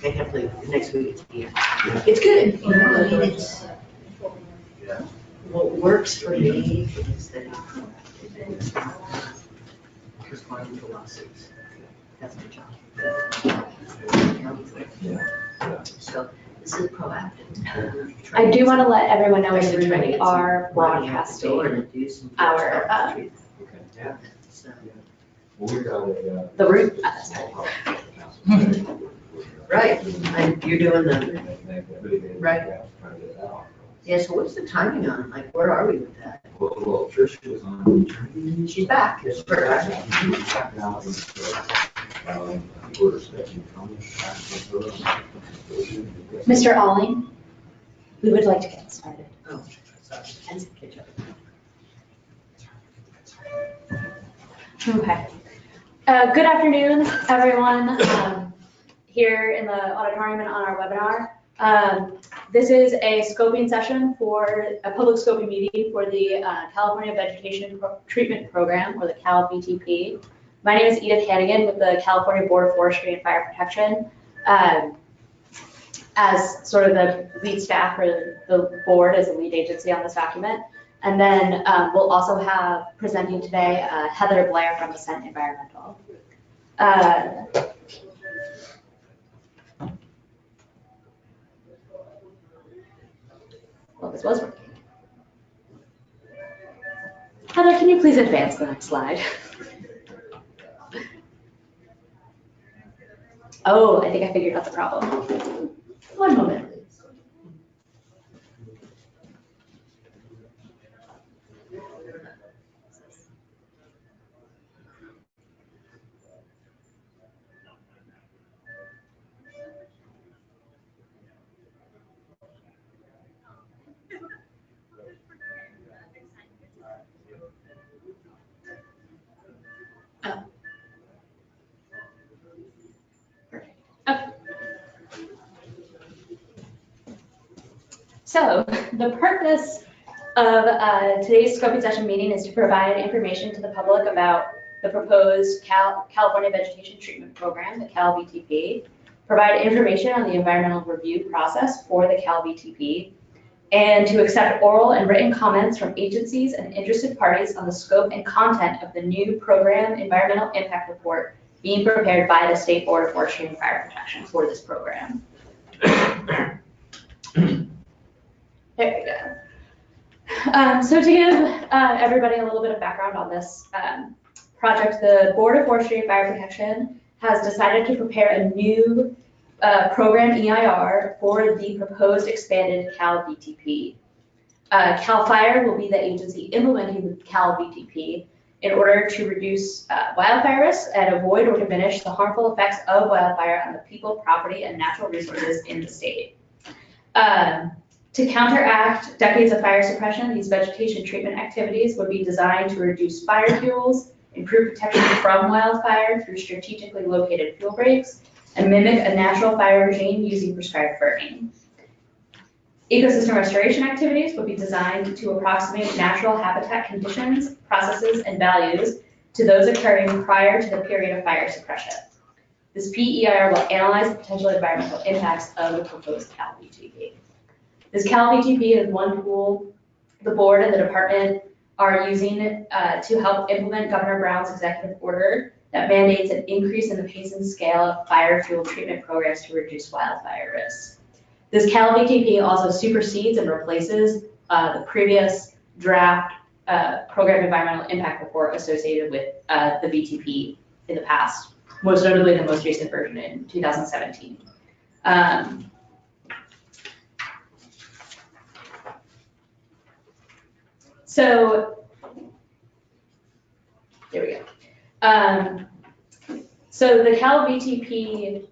I can't believe next week it's here. It's good, you know, I mean, it's, what works for me is that responding to lawsuits. That's my job. So this is proactive. I do want to let everyone know in the room that we are broadcasting our, So, the room. right, and you're doing the, right. Yeah, so what's the timing on it? Like, where are we with that? Well, Tricia was on. She's back. Yes, correct. She's back now, and we're expecting comments back from her. Mr. Alling, we would like to get started. Oh, sorry, and some ketchup. Okay. Good afternoon, everyone, here in the auditorium and on our webinar. This is a scoping session for a public scoping meeting for the California Vegetation Treatment Program, or the CalVTP. My name is Edith Hannigan with the California Board of Forestry and Fire Protection. As sort of the lead staff for the board as a lead agency on this document. And then we'll also have presenting today Heather Blair from Ascent Environmental. Well, this was working. Heather, can you please advance the next slide? Oh, I think I figured out the problem. One moment, please. Oh. Perfect. Okay. So the purpose of today's scoping session meeting is to provide information to the public about the proposed California Vegetation Treatment Program, the CalVTP, provide information on the environmental review process for the CalVTP, and to accept oral and written comments from agencies and interested parties on the scope and content of the new program environmental impact report being prepared by the State Board of Forestry and Fire Protection for this program. There we go. So to give everybody a little bit of background on this project, the Board of Forestry and Fire Protection has decided to prepare a new program EIR for the proposed expanded CalVTP. CAL FIRE will be the agency implementing the CalVTP in order to reduce wildfire risks and avoid or diminish the harmful effects of wildfire on the people, property, and natural resources in the state. To counteract decades of fire suppression, these vegetation treatment activities would be designed to reduce fire fuels, improve protection from wildfire through strategically located fuel breaks, and mimic a natural fire regime using prescribed burning. Ecosystem restoration activities would be designed to approximate natural habitat conditions, processes, and values to those occurring prior to the period of fire suppression. This PEIR will analyze the potential environmental impacts of the proposed CalVTP. This CalVTP is one tool the board and the department are using to help implement Governor Brown's executive order that mandates an increase in the pace and scale of fire fuel treatment programs to reduce wildfire risks. This CalVTP also supersedes and replaces the previous draft program environmental impact report associated with the VTP in the past, most notably the most recent version in 2017. So, there we go. So the CalVTP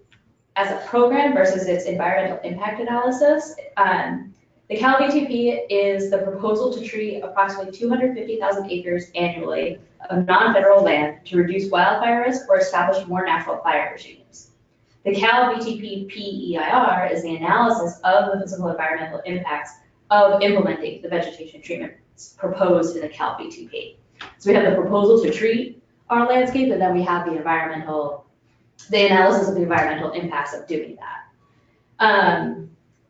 as a program versus its environmental impact analysis, the CalVTP is the proposal to treat approximately 250,000 acres annually of non-federal land to reduce wildfire risk or establish more natural fire regimes. The CalVTP PEIR is the analysis of the physical environmental impacts of implementing the vegetation treatment proposed in the CalVTP. So we have the proposal to treat our landscape, and then we have the analysis of the environmental impacts of doing that.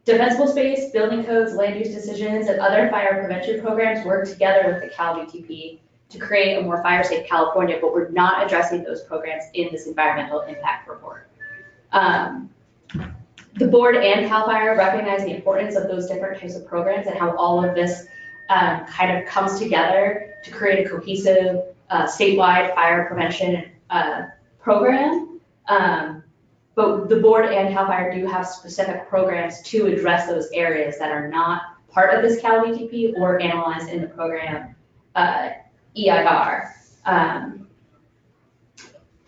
Defensible space, building codes, land use decisions, and other fire prevention programs work together with the CalVTP to create a more fire safe California, but we're not addressing those programs in this environmental impact report. The board and CAL FIRE recognize the importance of those different types of programs and how all of this kind of comes together to create a cohesive statewide fire prevention program. But the board and CAL FIRE do have specific programs to address those areas that are not part of this CalVTP or analyzed in the program EIR.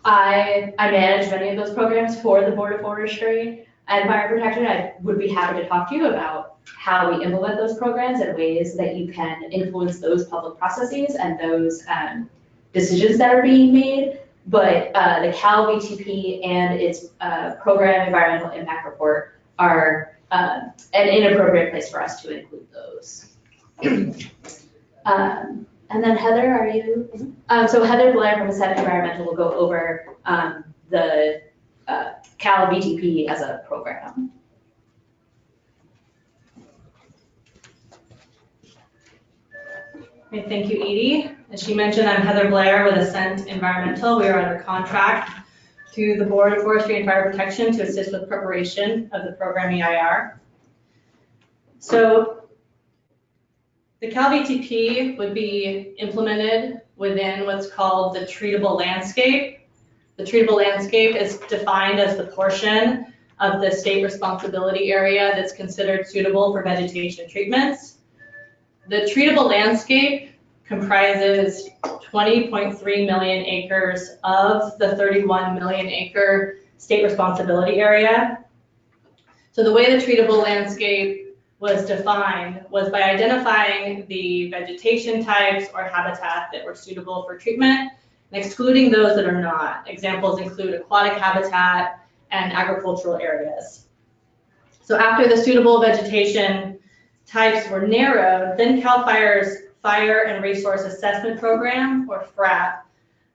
I manage many of those programs for the Board of Forestry and Fire Protection. I would be happy to talk to you about how we implement those programs and ways that you can influence those public processes and those decisions that are being made. But the CalVTP and its program environmental impact report are an inappropriate place for us to include those. And then Heather, are you? So Heather Blair from Ascent Environmental will go over the CalVTP as a program. Okay, thank you, Edie. As she mentioned, I'm Heather Blair with Ascent Environmental. We are under contract to the Board of Forestry and Fire Protection to assist with preparation of the program EIR. So the CalVTP would be implemented within what's called the treatable landscape. The treatable landscape is defined as the portion of the state responsibility area that's considered suitable for vegetation treatments. The treatable landscape comprises 20.3 million acres of the 31 million acre state responsibility area. So the way the treatable landscape was defined was by identifying the vegetation types or habitat that were suitable for treatment and excluding those that are not. Examples include aquatic habitat and agricultural areas. So after the suitable vegetation types were narrowed, then CAL FIRE's Fire and Resource Assessment Program, or FRAP,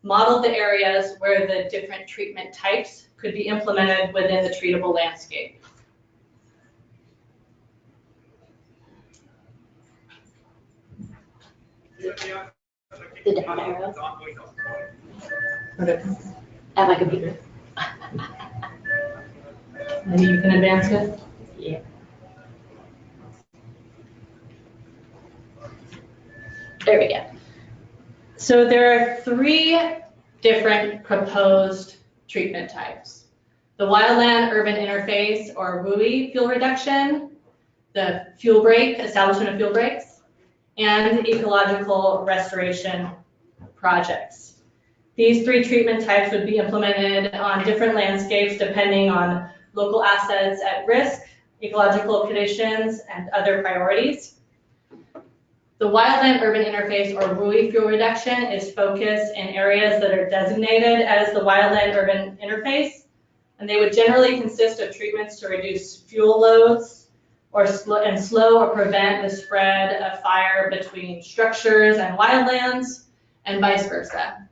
modeled the areas where the different treatment types could be implemented within the treatable landscape. The down arrow. At my computer. Maybe you can advance it? Yeah. There we go. So there are 3 different proposed treatment types. The wildland-urban interface, or WUI fuel reduction, the fuel break, establishment of fuel breaks, and ecological restoration projects. These 3 treatment types would be implemented on different landscapes depending on local assets at risk, ecological conditions, and other priorities. The wildland-urban interface, or WUI fuel reduction, is focused in areas that are designated as the wildland-urban interface, and they would generally consist of treatments to reduce fuel loads or slow or prevent the spread of fire between structures and wildlands, and vice versa.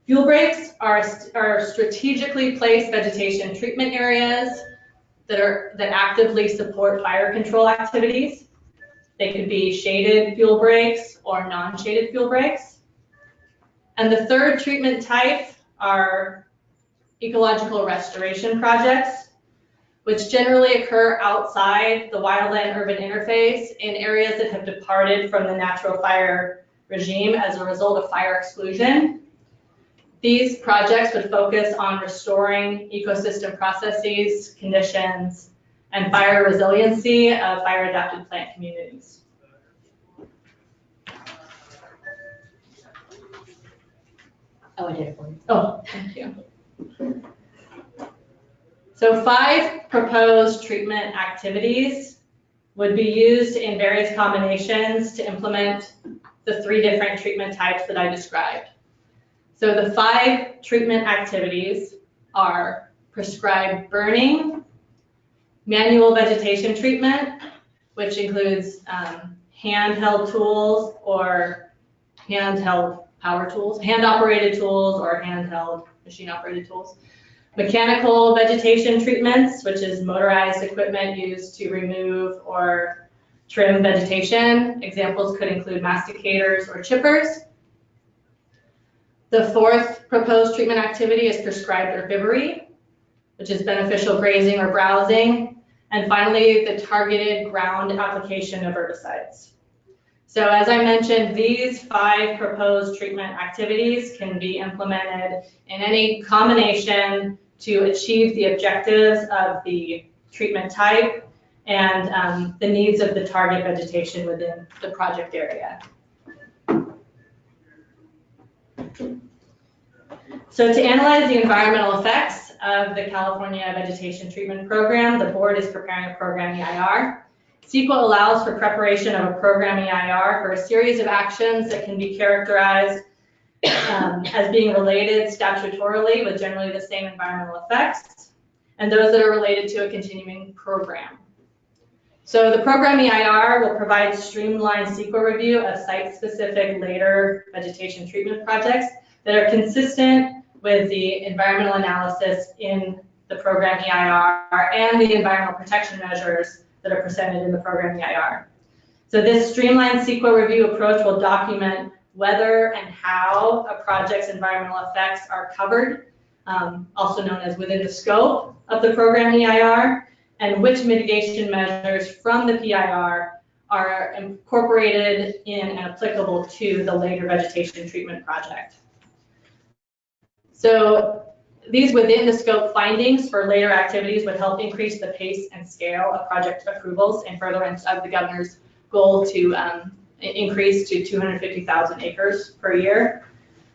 Fuel breaks are strategically placed vegetation treatment areas that actively support fire control activities. They could be shaded fuel breaks or non-shaded fuel breaks. And the 3rd treatment type are ecological restoration projects, which generally occur outside the wildland-urban interface in areas that have departed from the natural fire regime as a result of fire exclusion. These projects would focus on restoring ecosystem processes, conditions, and fire resiliency of fire-adapted plant communities. Oh, I did it for you. Oh, thank you. So 5 proposed treatment activities would be used in various combinations to implement the 3 different treatment types that I described. So the 5 treatment activities are prescribed burning, manual vegetation treatment, which includes handheld tools or handheld power tools, hand-operated tools or handheld machine-operated tools. Mechanical vegetation treatments, which is motorized equipment used to remove or trim vegetation. Examples could include masticators or chippers. The fourth proposed treatment activity is prescribed herbivory, which is beneficial grazing or browsing. And finally, the targeted ground application of herbicides. So as I mentioned, these 5 proposed treatment activities can be implemented in any combination to achieve the objectives of the treatment type and the needs of the target vegetation within the project area. So to analyze the environmental effects of the California Vegetation Treatment Program, the board is preparing a program EIR. CEQA allows for preparation of a program EIR for a series of actions that can be characterized as being related statutorily with generally the same environmental effects, and those that are related to a continuing program. So the program EIR will provide streamlined CEQA review of site-specific later vegetation treatment projects that are consistent with the environmental analysis in the program EIR and the environmental protection measures that are presented in the program EIR. So this streamlined CEQA review approach will document whether and how a project's environmental effects are covered, also known as within the scope of the program EIR, and which mitigation measures from the PIR are incorporated in and applicable to the later vegetation treatment project. So these within the scope findings for later activities would help increase the pace and scale of project approvals in furtherance of the governor's goal to increase to 250,000 acres per year.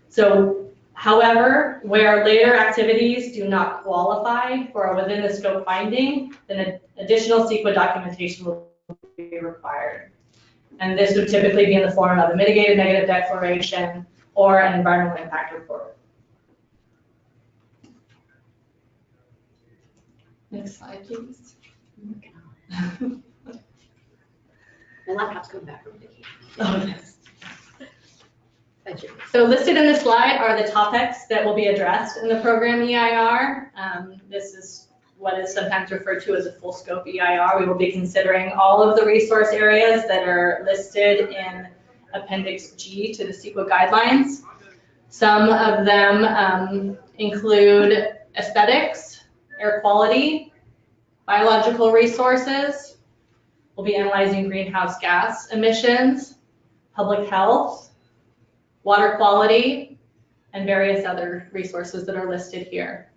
So, however, where later activities do not qualify for a within the scope finding, then additional CEQA documentation will be required. And this would typically be in the form of a mitigated negative declaration or an environmental impact report. Next slide, please. My laptop's coming back from vacation. Oh, yes. Thank you. So listed in this slide are the topics that will be addressed in the program EIR. This is what is sometimes referred to as a full scope EIR. We will be considering all of the resource areas that are listed in Appendix G to the CEQA guidelines. Some of them include aesthetics, air quality, biological resources. We'll be analyzing greenhouse gas emissions, public health, water quality, and various other resources that are listed here.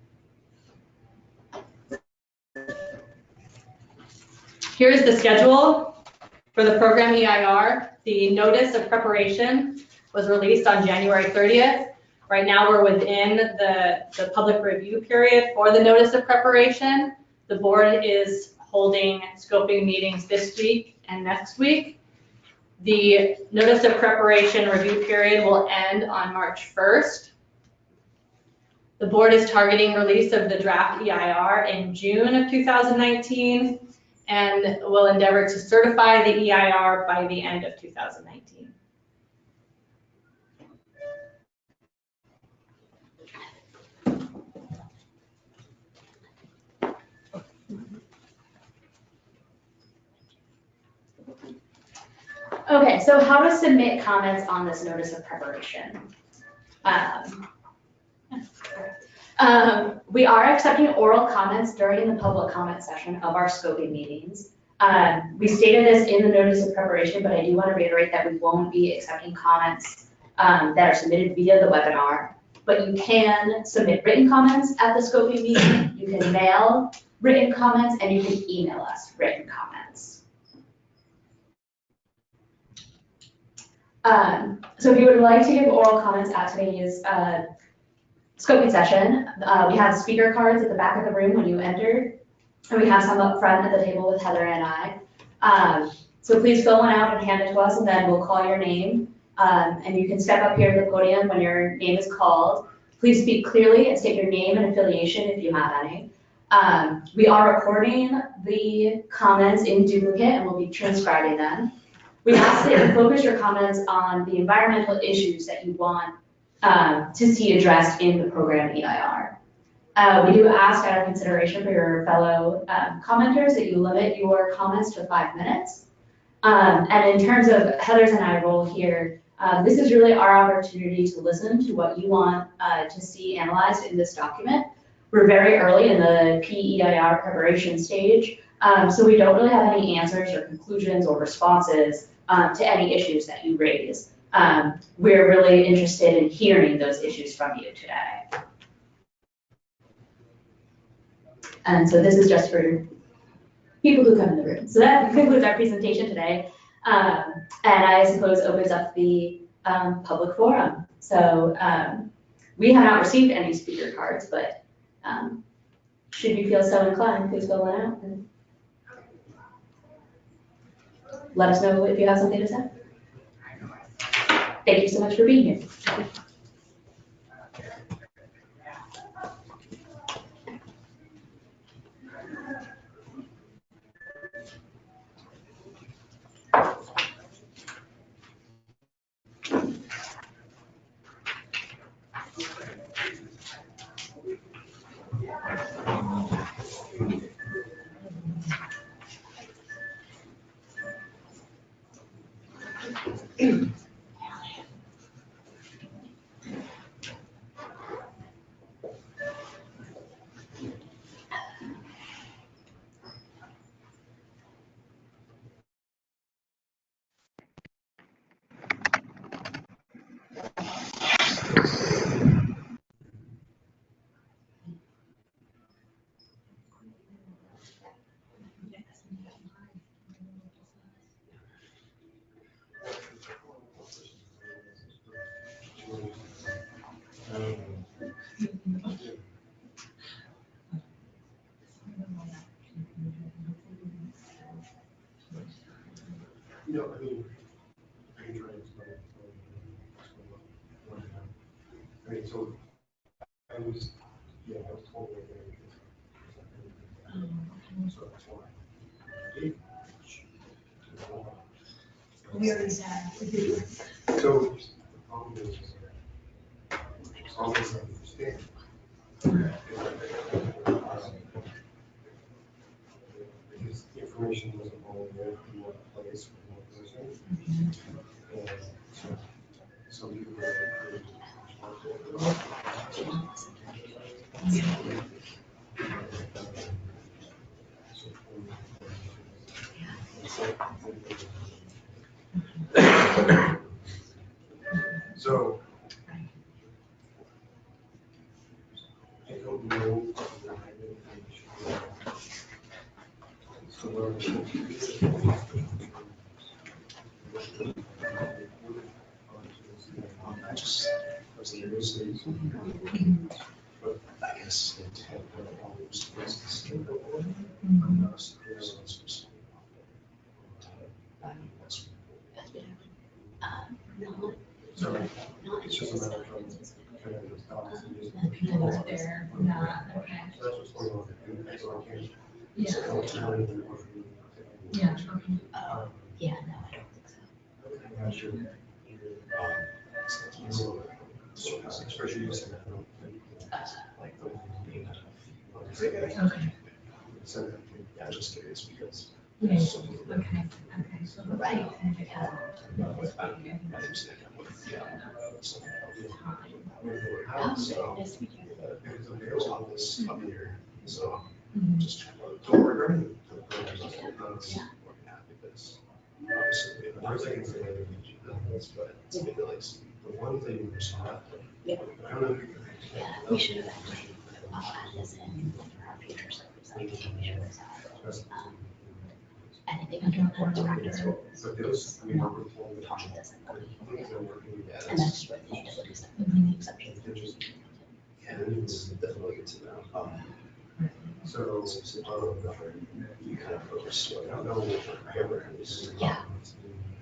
Here's the schedule for the program EIR. The notice of preparation was released on January 30th. Right now we're within the public review period for the notice of preparation. The board is holding scoping meetings this week and next week. The notice of preparation review period will end on March 1st. The board is targeting release of the draft EIR in June of 2019 and will endeavor to certify the EIR by the end of 2019. Okay, so how to submit comments on this notice of preparation. We are accepting oral comments during the public comment session of our scoping meetings. We stated this in the notice of preparation, but I do want to reiterate that we won't be accepting comments that are submitted via the webinar. But you can submit written comments at the scoping meeting, you can mail written comments, and you can email us written comments. So if you would like to give oral comments at today's scoping session, we have speaker cards at the back of the room when you enter, and we have some up front at the table with Heather and I. So please fill one out and hand it to us, and then we'll call your name, and you can step up here to the podium when your name is called. Please speak clearly and state your name and affiliation if you have any. We are recording the comments in duplicate, and we'll be transcribing them. We ask that you focus your comments on the environmental issues that you want to see addressed in the program EIR. We do ask out of consideration for your fellow commenters that you limit your comments to 5 minutes. And in terms of Heather's and I role here, this is really our opportunity to listen to what you want to see analyzed in this document. We're very early in the PEIR preparation stage, so we don't really have any answers or conclusions or responses to any issues that you raise. We're really interested in hearing those issues from you today. And so this is just for people who come in the room. So that concludes our presentation today. And I suppose opens up the public forum. So we have not received any speaker cards, but should you feel so inclined, please fill one out and let us know if you have something to say. Thank you so much for being here. No, I mean, I can try to explain. I mean, so I was, yeah, I was totally there. So that's why. We already said. So the problem is, I always understand. Because the information wasn't all there in one place for one person. And so some people were so I don't know. So I just was the negotiating. But I guess it had almost was so it's just a matter of kind of the thoughts and just. The people that they're not, okay. So that's what's going on. And so I can't. Yeah. Yeah, okay. Yeah, no, I don't think so. I'm not sure. Especially using that. Like the. Okay. So yeah, just curious because. Okay, okay. Right. There's all this up here, so Mhm. just trying to don't worry about it. Because obviously, there's like it's but it's maybe like the one thing we saw. Yeah. I don't know if you can. Yeah, we should have actually, I'll add this in for our future studies, I think we should have, anything under reports practice rules. But those, I mean, we're told. Talking doesn't go in. Things that are working. And that's just where the utility stuff, the exceptions. Yeah, it's definitely good to know. So, you kind of focus, I don't know, whatever it is. Yeah.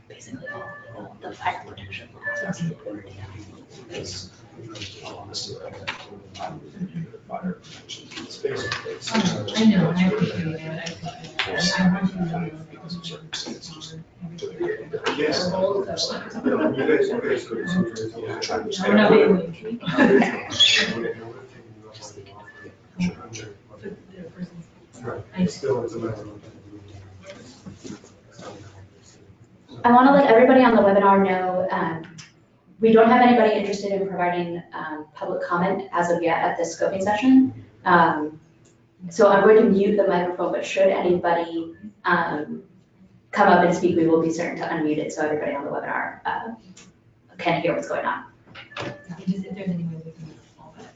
Basically, all the fire protection laws. It's honestly like fire protection. It's basically. I know, I appreciate it, I want you to know. Because of circumstances. Yes. You guys, okay, so. I'm not able to. still, it's a matter of. I want to let everybody on the webinar know, we don't have anybody interested in providing public comment as of yet at this scoping session. So I'm going to mute the microphone, but should anybody come up and speak, we will be certain to unmute it so everybody on the webinar can hear what's going on. Just if there's any way we can solve it.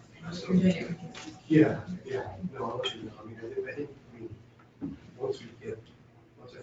You're doing everything. Yeah, no, I'll let you know. I mean, I think, once we get, once I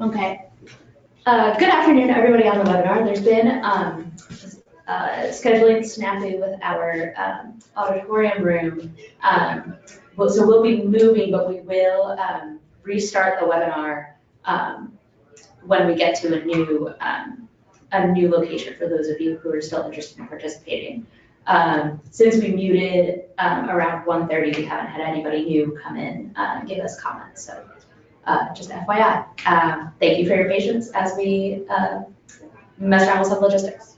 Okay. Good afternoon, everybody on the webinar. There's been scheduling snafu with our auditorium room. So we'll be moving, but we will restart the webinar when we get to a new location for those of you who are still interested in participating. Since we muted around 1:30, we haven't had anybody new come in and give us comments. So just FYI. Thank you for your patience as we mess around with some logistics.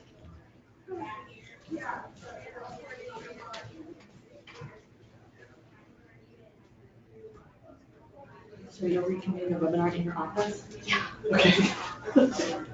So you'll reconvene the webinar in your office? Yeah.